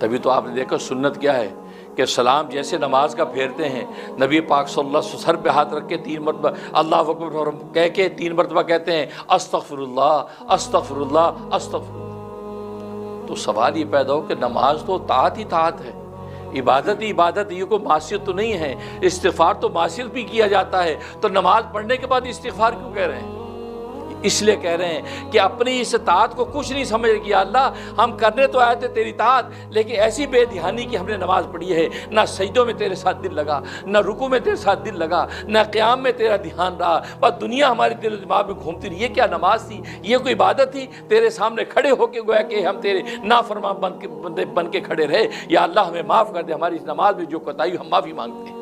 تبھی تو آپ نے دیکھا سنت کیا ہے کہ سلام جیسے نماز کا پھیرتے ہیں، نبی پاک صلی اللہ علیہ وسلم سر پہ ہاتھ رکھ کے 3 مرتبہ اللہ اکبر اور کہہ کے 3 مرتبہ کہتے ہیں استغفر اللہ استغفر اللہ استغفر اللہ۔ تو سوال یہ پیدا ہو کہ نماز تو طاعت ہی طاعت ہے، عبادت ہی عبادت، یہ کوئی معصیت تو نہیں ہے، استغفار تو معصیت بھی کیا جاتا ہے، تو نماز پڑھنے کے بعد استغفار کیوں کہہ رہے ہیں؟ اس لیے کہہ رہے ہیں کہ اپنی اس طاعت کو کچھ نہیں سمجھ کہ اللہ ہم کرنے تو آئے تھے تیری طاعت، لیکن ایسی بے دھیانی کی ہم نے نماز پڑھی ہے، نہ سجدوں میں تیرے ساتھ دل لگا، نہ رکوع میں تیرے ساتھ دل لگا، نہ قیام میں تیرا دھیان رہا، بس دنیا ہمارے دل و دماغ میں گھومتی رہی۔ یہ کیا نماز تھی؟ یہ کوئی عبادت تھی؟ تیرے سامنے کھڑے ہو کے گویا کہ ہم تیرے نافرمان بن کے کھڑے رہے، یا اللہ ہمیں معاف کر دے، ہماری اس نماز میں جو کوتاہی ہم معافی مانگتے ہیں۔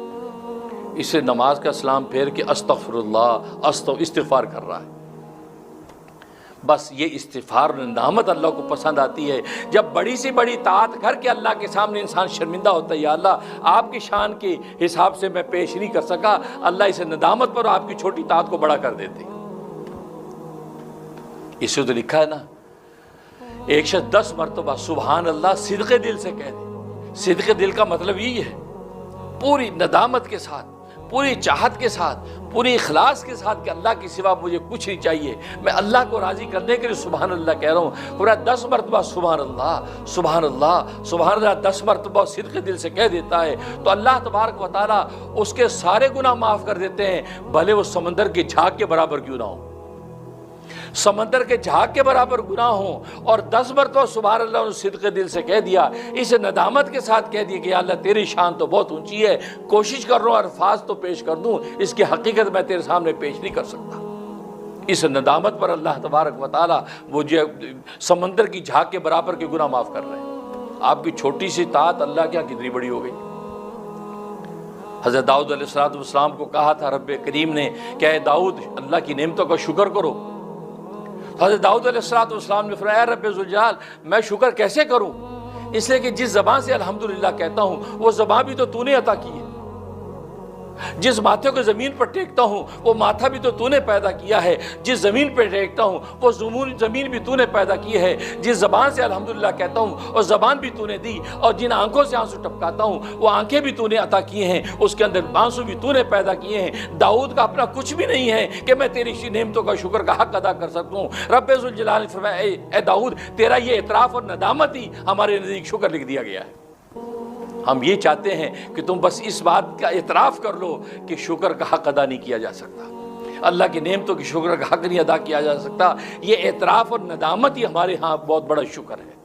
اس سے نماز کا سلام پھیر کے استغفر اللہ استغفار کر رہا ہے۔ بس یہ استغفار اور ندامت اللہ کو پسند آتی ہے۔ جب بڑی سی بڑی طاعت کر کے اللہ کے سامنے انسان شرمندہ ہوتا ہے، یا اللہ آپ کی شان کے حساب سے میں پیش نہیں کر سکا، اللہ اسے ندامت پر آپ کی چھوٹی طاعت کو بڑا کر دیتے۔ اس سے تو لکھا ہے نا، ایک شخص 10 مرتبہ سبحان اللہ صدق دل سے کہہ دے۔ صدق دل کا مطلب یہی ہے، پوری ندامت کے ساتھ، پوری چاہت کے ساتھ، پوری اخلاص کے ساتھ کہ اللہ کے سوا مجھے کچھ نہیں چاہیے، میں اللہ کو راضی کرنے کے لیے سبحان اللہ کہہ رہا ہوں۔ پورا 10 مرتبہ سبحان اللہ سبحان اللہ سبحان اللہ 10 مرتبہ صدق دل سے کہہ دیتا ہے تو اللہ تبارک و تعالیٰ اس کے سارے گناہ معاف کر دیتے ہیں، بھلے وہ سمندر کے جھاگ کے برابر کیوں نہ ہوں۔ سمندر کے جھاگ کے برابر گناہ ہوں اور 10 مرتبہ سبحان اللہ نے صدق دل سے کہہ دیا، اس ندامت کے ساتھ کہہ دیا کہ یا اللہ تیری شان تو بہت اونچی ہے، کوشش کر رہا ہوں الفاظ تو پیش کر دوں، اس کی حقیقت میں تیرے سامنے پیش نہیں کر سکتا۔ اس ندامت پر اللہ تبارک و تعالیٰ وہ جو سمندر کی جھاگ کے برابر کے گناہ معاف کر رہے ہیں۔ آپ کی چھوٹی سی طاعت اللہ کیا کتنی بڑی ہو گئی۔ حضرت داؤد علیہ السلام کو کہا تھا رب کریم نے کہ اے داؤد اللہ کی نعمتوں کا شکر کرو۔ حضرت داؤد علیہ السلام نے فرمایا رب ذوالجلال میں شکر کیسے کروں؟ اس لیے کہ جس زبان سے الحمدللہ کہتا ہوں وہ زبان بھی تو تو نے عطا کی ہے، جس ماتھے کو زمین پر ٹیکتا ہوں وہ ماتھا بھی تو تو نے پیدا کیا ہے، جس زمین پر ٹیکتا ہوں وہ زمین بھی تو نے پیدا کی ہے، جس زبان سے الحمدللہ کہتا ہوں وہ زبان بھی تو نے دی، اور جن آنکھوں سے آنسو ٹپکاتا ہوں وہ آنکھیں بھی تو نے عطا کیے ہیں، اس کے اندر آنسو بھی تو نے پیدا کیے ہیں۔ داؤد کا اپنا کچھ بھی نہیں ہے کہ میں تیری نعمتوں کا شکر کا حق ادا کر سکتا ہوں۔ رب ذوالجلال نے فرمایا اے داؤد تیرا یہ اعتراف اور ندامت ہی ہمارے نزدیک شکر لکھ دیا گیا ہے۔ ہم یہ چاہتے ہیں کہ تم بس اس بات کا اعتراف کر لو کہ شکر کا حق ادا نہیں کیا جا سکتا، اللہ کی نعمتوں کی شکر کا حق نہیں ادا کیا جا سکتا۔ یہ اعتراف اور ندامت ہی ہمارے ہاں بہت بڑا شکر ہے۔